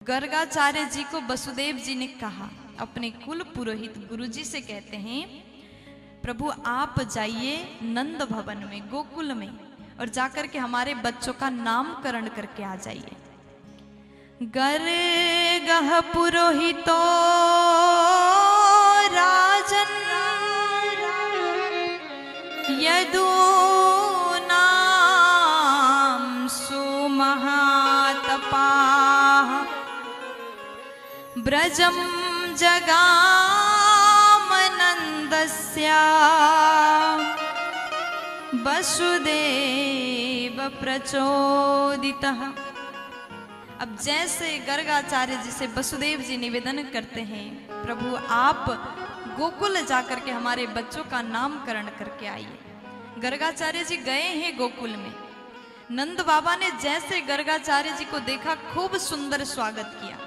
गर्गाचार्य जी को वसुदेव जी ने कहा, अपने कुल पुरोहित गुरुजी से कहते हैं, प्रभु आप जाइए नंद भवन में, गोकुल में, और जाकर के हमारे बच्चों का नामकरण करके आ जाइए। गर्गः पुरोहितो राजन यदूनां सुमहातपाः ब्रजं जगामनन्दस्य वसुदेव प्रचोदितः। अब जैसे गर्गाचार्य जी से वसुदेव जी निवेदन करते हैं, प्रभु आप गोकुल जाकर के हमारे बच्चों का नामकरण करके आइए। गर्गाचार्य जी गए हैं गोकुल में। नंद बाबा ने जैसे गर्गाचार्य जी को देखा, खूब सुंदर स्वागत किया।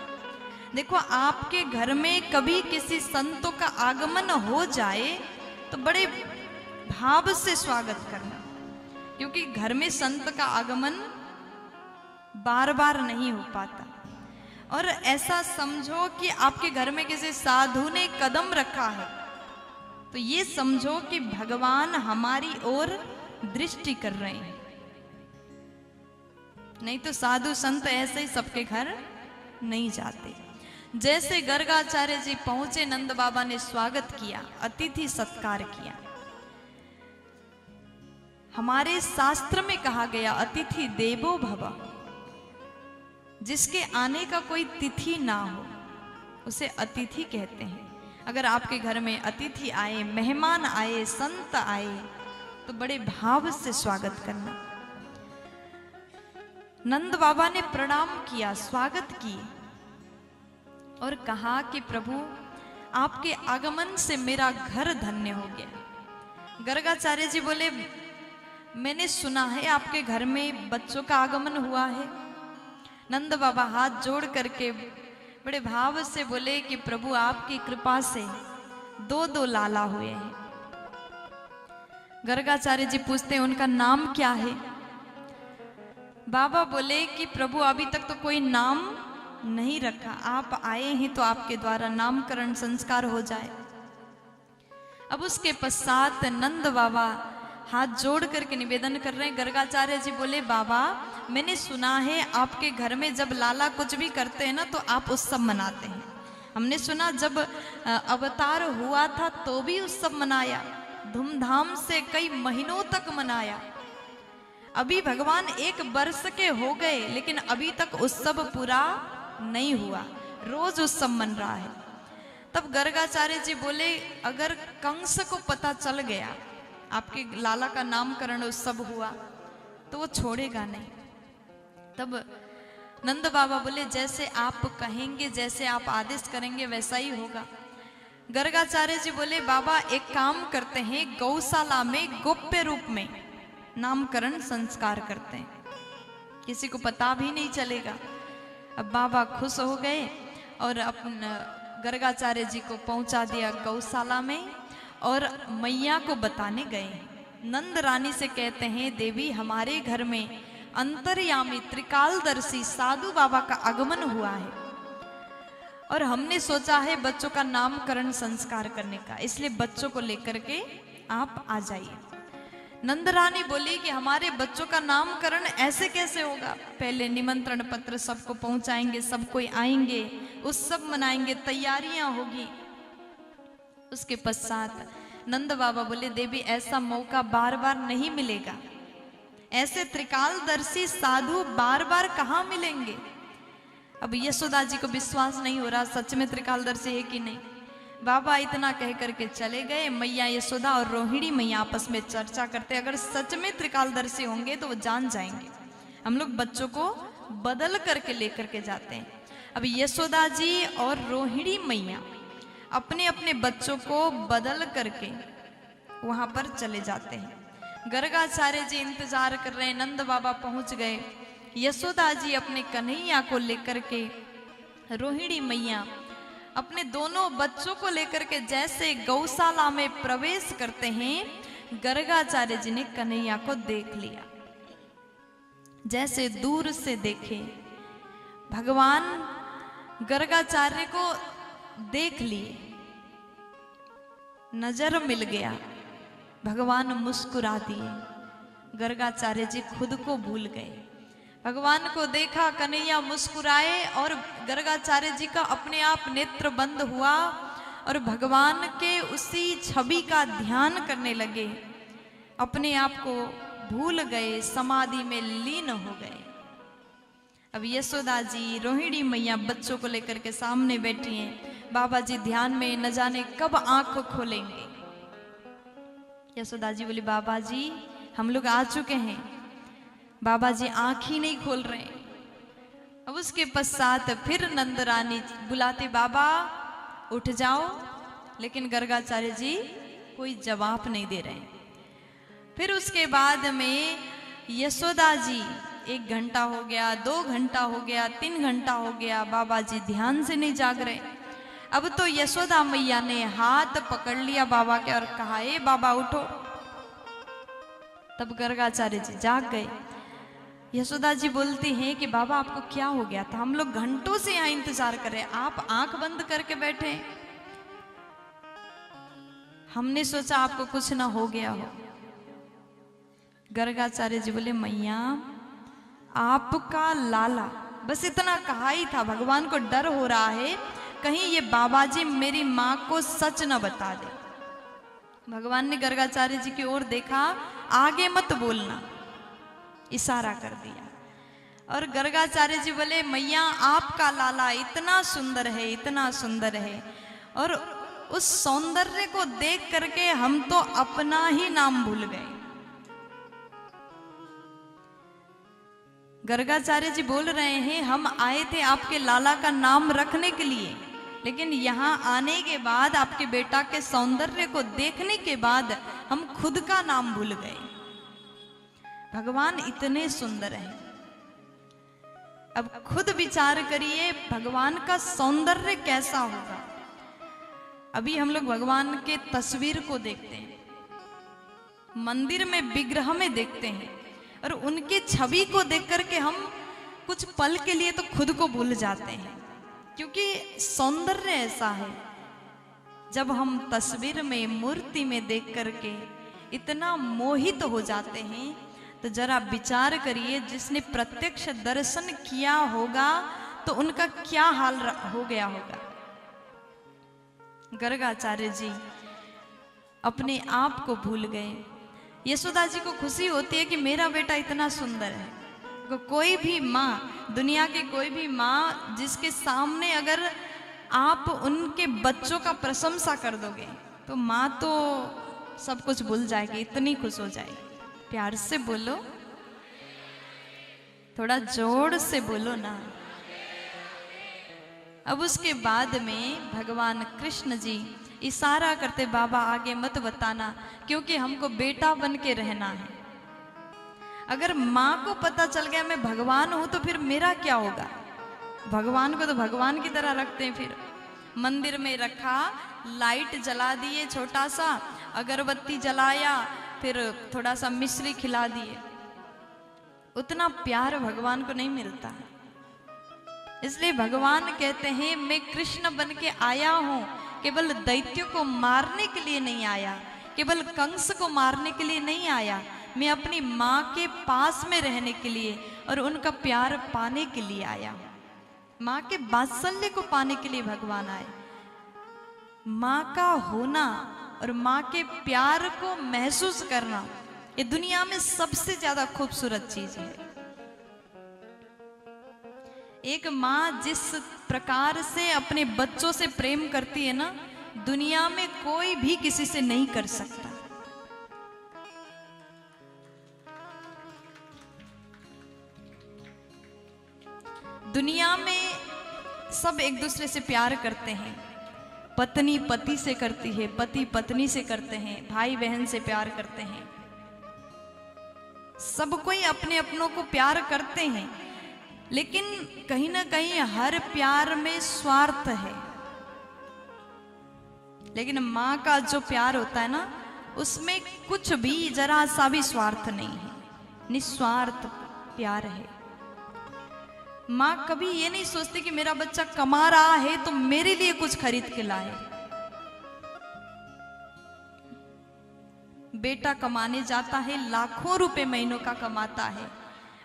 देखो, आपके घर में कभी किसी संतों का आगमन हो जाए तो बड़े भाव से स्वागत करना, क्योंकि घर में संत का आगमन बार बार नहीं हो पाता। और ऐसा समझो कि आपके घर में किसी साधु ने कदम रखा है तो ये समझो कि भगवान हमारी ओर दृष्टि कर रहे हैं। नहीं तो साधु संत ऐसे ही सबके घर नहीं जाते। जैसे गर्गाचार्य जी पहुंचे, नंद बाबा ने स्वागत किया, अतिथि सत्कार किया। हमारे शास्त्र में कहा गया, अतिथि देवो भव। जिसके आने का कोई तिथि ना हो उसे अतिथि कहते हैं। अगर आपके घर में अतिथि आए, मेहमान आए, संत आए तो बड़े भाव से स्वागत करना। नंद बाबा ने प्रणाम किया, स्वागत किए और कहा कि प्रभु आपके आगमन से मेरा घर धन्य हो गया। गर्गाचार्य जी बोले, मैंने सुना है आपके घर में बच्चों का आगमन हुआ है। नंद बाबा हाथ जोड़ करके बड़े भाव से बोले कि प्रभु आपकी कृपा से दो लाला हुए हैं। गर्गाचार्य जी पूछते हैं, उनका नाम क्या है? बाबा बोले कि प्रभु अभी तक तो कोई नाम नहीं रखा, आप आए हैं तो आपके द्वारा नामकरण संस्कार हो जाए। अब उसके पश्चात नंद बाबा हाथ जोड़ करके निवेदन कर रहे हैं। गर्गाचार्य जी बोले, बाबा मैंने सुना है आपके घर में जब लाला कुछ भी करते हैं ना तो आप उत्सव मनाते हैं। हमने सुना जब अवतार हुआ था तो भी उत्सव मनाया, धूमधाम से कई महीनों तक मनाया। अभी भगवान 1 वर्ष के हो गए लेकिन अभी तक उत्सव पूरा नहीं हुआ, रोज उत्सव मन रहा है। तब गर्गाचार्य जी बोले, अगर कंस को पता चल गया आपके लाला का नामकरण उत्सव हुआ तो वो छोड़ेगा नहीं। तब नंद बाबा बोले, जैसे आप कहेंगे, जैसे आप आदेश करेंगे वैसा ही होगा। गर्गाचार्य जी बोले, बाबा एक काम करते हैं, गौशाला में गोप्य रूप में नामकरण संस्कार करते हैं, किसी को पता भी नहीं चलेगा। अब बाबा खुश हो गए और अपने गर्गाचार्य जी को पहुंचा दिया गौशाला में और मैया को बताने गए। नंद रानी से कहते हैं, देवी हमारे घर में अंतर्यामी त्रिकालदर्शी साधु बाबा का आगमन हुआ है और हमने सोचा है बच्चों का नामकरण संस्कार करने का, इसलिए बच्चों को लेकर के आप आ जाइए। नंद रानी बोली कि हमारे बच्चों का नामकरण ऐसे कैसे होगा? पहले निमंत्रण पत्र सबको पहुंचाएंगे, सब कोई आएंगे, उत्सव मनाएंगे, तैयारियां होगी। उसके पश्चात नंद बाबा बोले, देवी ऐसा मौका बार बार नहीं मिलेगा, ऐसे त्रिकालदर्शी साधु बार बार कहाँ मिलेंगे। अब यशोदा जी को विश्वास नहीं हो रहा सच में त्रिकालदर्शी है कि नहीं। बाबा इतना कह करके चले गए। मैया यशोदा और रोहिणी मैया आपस में चर्चा करते, अगर सच में त्रिकालदर्शी होंगे तो वो जान जाएंगे, हम लोग बच्चों को बदल करके लेकर के जाते हैं। अब यशोदा जी और रोहिणी मैया अपने अपने बच्चों को बदल करके वहां पर चले जाते हैं। गर्गाचार्य जी इंतजार कर रहे हैं, नंद बाबा पहुंच गए। यशोदा जी अपने कन्हैया को लेकर के, रोहिणी मैया अपने दोनों बच्चों को लेकर के जैसे गौशाला में प्रवेश करते हैं, गर्गाचार्य जी ने कन्हैया को देख लिया। जैसे दूर से देखे भगवान गर्गाचार्य को देख लिए, नजर मिल गया, भगवान मुस्कुरा दिए। गर्गाचार्य जी खुद को भूल गए, भगवान को देखा, कन्हैया मुस्कुराए और गर्गाचार्य जी का अपने आप नेत्र बंद हुआ और भगवान के उसी छवि का ध्यान करने लगे, अपने आप को भूल गए, समाधि में लीन हो गए। अब यशोदा जी, रोहिणी मैया बच्चों को लेकर के सामने बैठी हैं, बाबा जी ध्यान में, न जाने कब आंख खोलेंगे। यशोदा जी बोली, बाबा जी हम लोग आ चुके हैं। बाबा जी आंख ही नहीं खोल रहे। अब उसके पश्चात फिर नंद रानी बुलाते, बाबा उठ जाओ, लेकिन गर्गाचार्य जी कोई जवाब नहीं दे रहे। फिर उसके बाद में यशोदा जी, 1 घंटा हो गया, 2 घंटा हो गया, 3 घंटा हो गया, बाबा जी ध्यान से नहीं जाग रहे। अब तो यशोदा मैया ने हाथ पकड़ लिया बाबा के और कहा, ए बाबा उठो। तब गर्गाचार्य जी जाग गए। यशोदा जी बोलती हैं कि बाबा आपको क्या हो गया था, हम लोग घंटों से यहाँ इंतजार कर रहे, आप आंख बंद करके बैठे, हमने सोचा आपको कुछ ना हो गया हो। गर्गाचार्य जी बोले, मैया आपका लाला, बस इतना कहा ही था, भगवान को डर हो रहा है कहीं ये बाबा जी मेरी माँ को सच न बता दे। भगवान ने गर्गाचार्य जी की ओर देखा, आगे मत बोलना, इशारा कर दिया। और गर्गाचार्य जी बोले, मैया आपका लाला इतना सुंदर है, इतना सुंदर है, और उस सौंदर्य को देख करके हम तो अपना ही नाम भूल गए। गर्गाचार्य जी बोल रहे हैं, हम आए थे आपके लाला का नाम रखने के लिए, लेकिन यहाँ आने के बाद, आपके बेटा के सौंदर्य को देखने के बाद हम खुद का नाम भूल गए। भगवान इतने सुंदर हैं। अब खुद विचार करिए, भगवान का सौंदर्य कैसा होगा। अभी हम लोग भगवान के तस्वीर को देखते हैं, मंदिर में विग्रह में देखते हैं, और उनके छवि को देख करके हम कुछ पल के लिए तो खुद को भूल जाते हैं, क्योंकि सौंदर्य ऐसा है। जब हम तस्वीर में, मूर्ति में देख करके इतना मोहित हो जाते हैं, तो जरा विचार करिए, जिसने प्रत्यक्ष दर्शन किया होगा तो उनका क्या हाल हो गया होगा। गर्गाचार्य जी अपने आप को भूल गए। यशोदा जी को खुशी होती है कि मेरा बेटा इतना सुंदर है। कोई भी माँ, दुनिया की कोई भी माँ जिसके सामने अगर आप उनके बच्चों का प्रशंसा कर दोगे तो माँ तो सब कुछ भूल जाएगी, इतनी खुश हो जाएगी। प्यार से बोलो, थोड़ा जोर से बोलो ना। अब उसके बाद में भगवान कृष्ण जी इशारा करते, बाबा आगे मत बताना, क्योंकि हमको बेटा बन के रहना है। अगर माँ को पता चल गया मैं भगवान हूं तो फिर मेरा क्या होगा। भगवान को तो भगवान की तरह रखते हैं। फिर मंदिर में रखा, लाइट जला दिए, छोटा सा अगरबत्ती जलाया, फिर थोड़ा सा मिश्री खिला दिए। उतना प्यार भगवान को नहीं मिलता है। इसलिए भगवान कहते हैं, मैं कृष्ण बन के आया हूं, केवल दैत्यों को मारने के लिए नहीं आया, केवल कंस को मारने के लिए नहीं आया, मैं अपनी माँ के पास में रहने के लिए और उनका प्यार पाने के लिए आया हूं। माँ के वात्सल्य को पाने के लिए भगवान आए। माँ का होना और माँ के प्यार को महसूस करना, ये दुनिया में सबसे ज्यादा खूबसूरत चीज है। एक माँ जिस प्रकार से अपने बच्चों से प्रेम करती है ना, दुनिया में कोई भी किसी से नहीं कर सकता। दुनिया में सब एक दूसरे से प्यार करते हैं। पत्नी पति से करती है, पति पत्नी से करते हैं, भाई बहन से प्यार करते हैं। सब कोई अपने अपनों को प्यार करते हैं, लेकिन कहीं ना कहीं हर प्यार में स्वार्थ है। लेकिन माँ का जो प्यार होता है ना, उसमें कुछ भी जरा सा भी स्वार्थ नहीं है, निस्वार्थ प्यार है। माँ कभी ये नहीं सोचती कि मेरा बच्चा कमा रहा है तो मेरे लिए कुछ खरीद के लाए। बेटा कमाने जाता है, लाखों रुपए महीनों का कमाता है,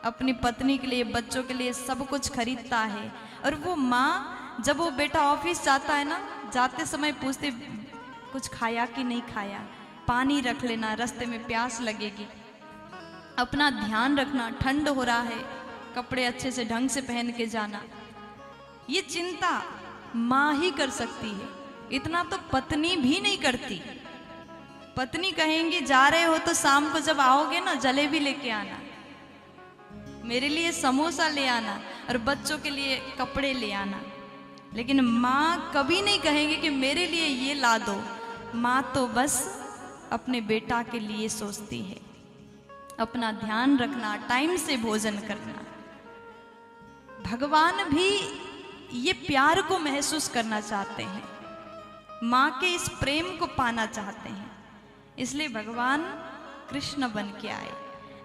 अपनी पत्नी के लिए, बच्चों के लिए सब कुछ खरीदता है। और वो माँ जब वो बेटा ऑफिस जाता है ना, जाते समय पूछते कुछ खाया कि नहीं खाया, पानी रख लेना, रास्ते में प्यास लगेगी, अपना ध्यान रखना, ठंड हो रहा है, कपड़े अच्छे से ढंग से पहन के जाना। ये चिंता माँ ही कर सकती है, इतना तो पत्नी भी नहीं करती। पत्नी कहेंगी जा रहे हो तो शाम को जब आओगे ना जलेबी लेके आना, मेरे लिए समोसा ले आना और बच्चों के लिए कपड़े ले आना। लेकिन माँ कभी नहीं कहेंगे कि मेरे लिए ये ला दो। माँ तो बस अपने बेटा के लिए सोचती है, अपना ध्यान रखना, टाइम से भोजन करना। भगवान भी ये प्यार को महसूस करना चाहते हैं, माँ के इस प्रेम को पाना चाहते हैं, इसलिए भगवान कृष्ण बन के आए।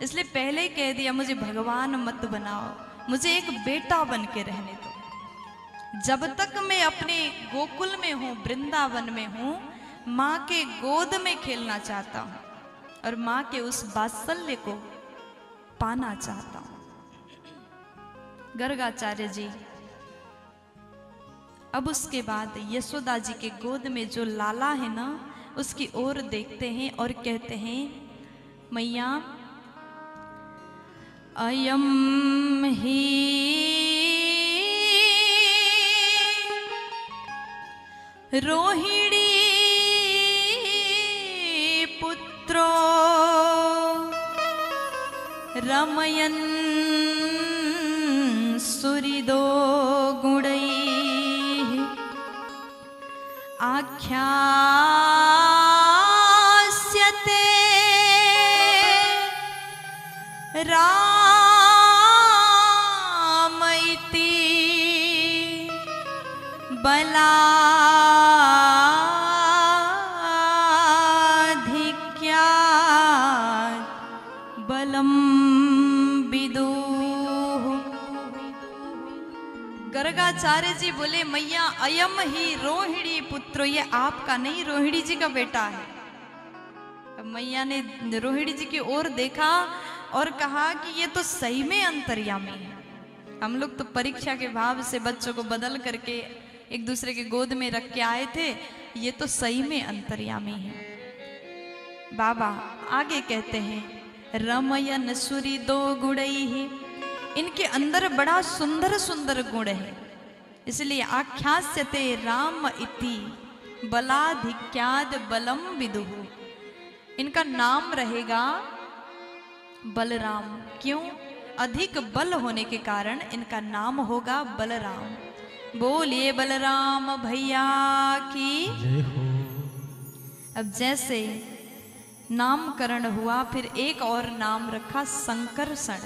इसलिए पहले ही कह दिया मुझे भगवान मत बनाओ, मुझे एक बेटा बन के रहने दो। जब तक मैं अपने गोकुल में हूँ, वृंदावन में हूँ, माँ के गोद में खेलना चाहता हूँ और माँ के उस वात्सल्य को पाना चाहता हूँ। गर्गाचार्य जी अब उसके बाद यशोदा जी के गोद में जो लाला है ना, उसकी ओर देखते हैं और कहते हैं, मैया अयम ही रोहिणी पुत्रो रमयन् सुहृदो गुणैः आख्यास्यते राम इति बलाधिक्यात् बलं विदुः। गर्गाचार्य जी बोले, मैया अयम ही रोहिणी पुत्र, ये आपका नहीं, रोहिणी जी का बेटा है। अब मैया ने रोहिणी जी की ओर देखा और कहा कि ये तो सही में अंतर्यामी है। हम लोग तो परीक्षा के भाव से बच्चों को बदल करके एक दूसरे के गोद में रख के आए थे, ये तो सही में अंतर्यामी है। बाबा आगे कहते हैं, रमयन सुहृदो गुणैहि, इनके अंदर बड़ा सुंदर सुंदर गुण है, इसलिए आख्यास्यते राम इति बलाधिक्याद बलम विदुः, इनका नाम रहेगा बलराम। क्यों? अधिक बल होने के कारण इनका नाम होगा बलराम। बोलिए बलराम भैया की जय हो। अब जैसे नामकरण हुआ, फिर एक और नाम रखा संकर्षण।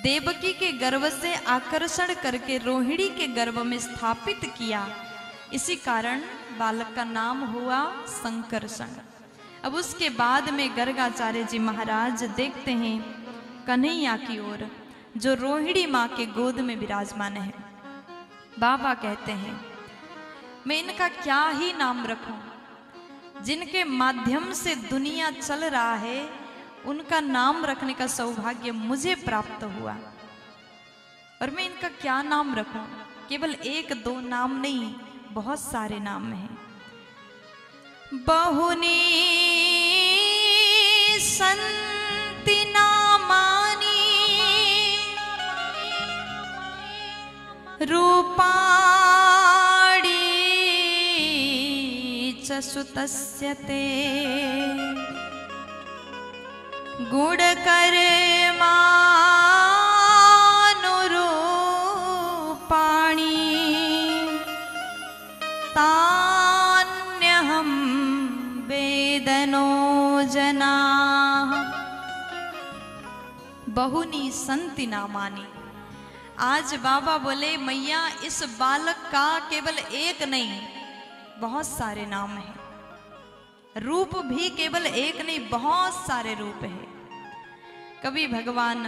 देवकी के गर्भ से आकर्षण करके रोहिणी के गर्भ में स्थापित किया, इसी कारण बालक का नाम हुआ संकर्षण। अब उसके बाद में गर्गाचार्य जी महाराज देखते हैं कन्हैया की ओर, जो रोहिणी माँ के गोद में विराजमान है। बाबा कहते हैं, मैं इनका क्या ही नाम रखूं, जिनके माध्यम से दुनिया चल रहा है, उनका नाम रखने का सौभाग्य मुझे प्राप्त हुआ, और मैं इनका क्या नाम रखूं। केवल एक दो नाम नहीं, बहुत सारे नाम हैं। बहुनी सन्ति नामानि रूपाणि च सुतस्य ते गुणकर्मानुरूपाणि तान्यहं वेदनो जनाः। बहुनी संति नामानि। आज बाबा बोले, मैया इस बालक का केवल एक नहीं, बहुत सारे नाम हैं। रूप भी केवल एक नहीं, बहुत सारे रूप हैं। कभी भगवान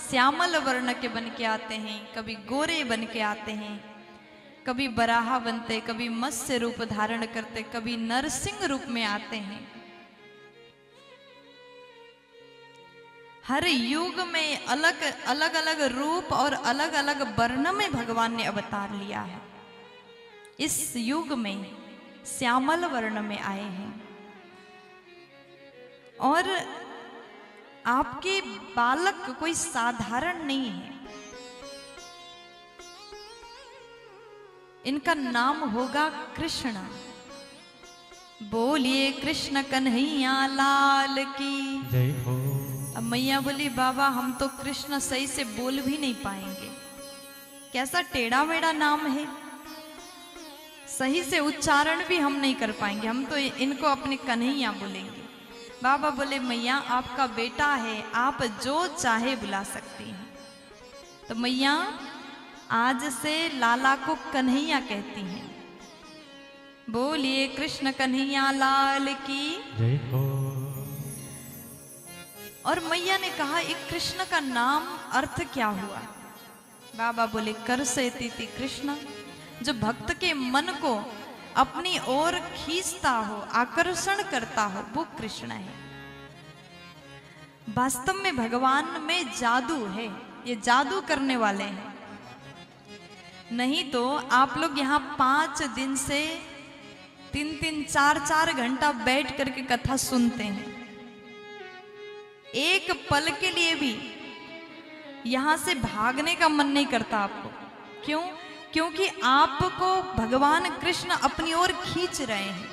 श्यामल वर्ण के बन के आते हैं, कभी गोरे बन के आते हैं, कभी बराहा बनते, कभी मत्स्य रूप धारण करते, कभी नरसिंह रूप में आते हैं। हर युग में अलग अलग रूप और अलग अलग वर्ण में भगवान ने अवतार लिया है। इस युग में श्यामल वर्ण में आए हैं और आपके बालक कोई साधारण नहीं है। इनका नाम होगा कृष्ण। बोलिए कृष्ण कन्हैया लाल की जय हो। अब मैया बोली बाबा हम तो कृष्ण सही से बोल भी नहीं पाएंगे, कैसा टेढ़ा मेढ़ा नाम है, सही से उच्चारण भी हम नहीं कर पाएंगे, हम तो इनको अपने कन्हैया बोलेंगे। बाबा बोले मैया आपका बेटा है, आप जो चाहे बुला सकती हैं। तो मैया आज से लाला को कन्हैया कहती हैं। बोलिए कृष्ण कन्हैया लाल की जय हो। और मैया ने कहा एक कृष्ण का नाम अर्थ क्या हुआ? बाबा बोले कर से तीति कृष्ण, जो भक्त के मन को अपनी ओर खींचता हो, आकर्षण करता हो, वो कृष्ण है। वास्तव में भगवान में जादू है, ये जादू करने वाले हैं। नहीं तो आप लोग यहाँ 5 दिन से 3-3, 4-4 घंटा बैठ करके कथा सुनते हैं, एक पल के लिए भी यहां से भागने का मन नहीं करता आपको। क्यों? क्योंकि आपको भगवान कृष्ण अपनी ओर खींच रहे हैं।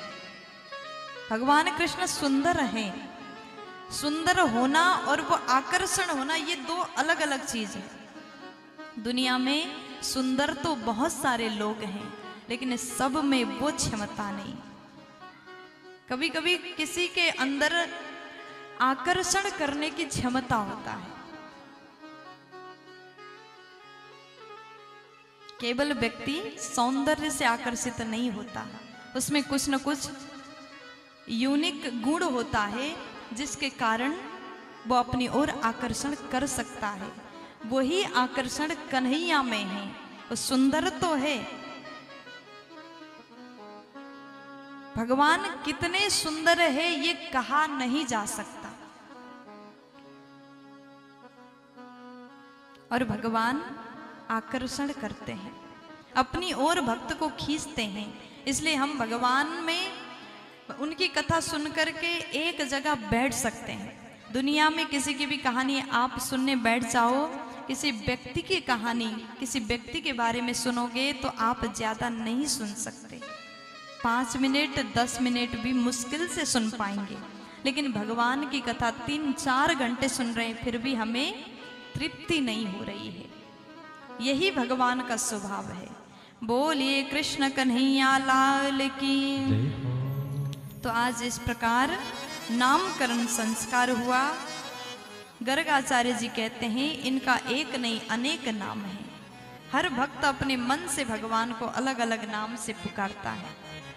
भगवान कृष्ण सुंदर हैं। सुंदर होना और वो आकर्षण होना, ये 2 अलग अलग चीज है। दुनिया में सुंदर तो बहुत सारे लोग हैं, लेकिन सब में वो क्षमता नहीं। कभी कभी किसी के अंदर आकर्षण करने की क्षमता होता है। केवल व्यक्ति सौंदर्य से आकर्षित नहीं होता, उसमें कुछ न कुछ यूनिक गुण होता है जिसके कारण वो अपनी ओर आकर्षण कर सकता है। वही आकर्षण कन्हैया में है। वो सुंदर तो है, भगवान कितने सुंदर है ये कहा नहीं जा सकता। और भगवान आकर्षण करते हैं, अपनी ओर भक्त को खींचते हैं। इसलिए हम भगवान में उनकी कथा सुन करके एक जगह बैठ सकते हैं। दुनिया में किसी की भी कहानी आप सुनने बैठ जाओ, किसी व्यक्ति की कहानी, किसी व्यक्ति के बारे में सुनोगे तो आप ज्यादा नहीं सुन सकते। 5 मिनट 10 मिनट भी मुश्किल से सुन पाएंगे। लेकिन भगवान की कथा 3-4 घंटे सुन रहे हैं, फिर भी हमें तृप्ति नहीं हो रही है। यही भगवान का स्वभाव है। बोलिए कृष्ण कन्हैया लाल की। तो आज इस प्रकार नामकरण संस्कार हुआ। गर्गाचार्य जी कहते हैं इनका एक नहीं अनेक नाम है। हर भक्त अपने मन से भगवान को अलग अलग नाम से पुकारता है।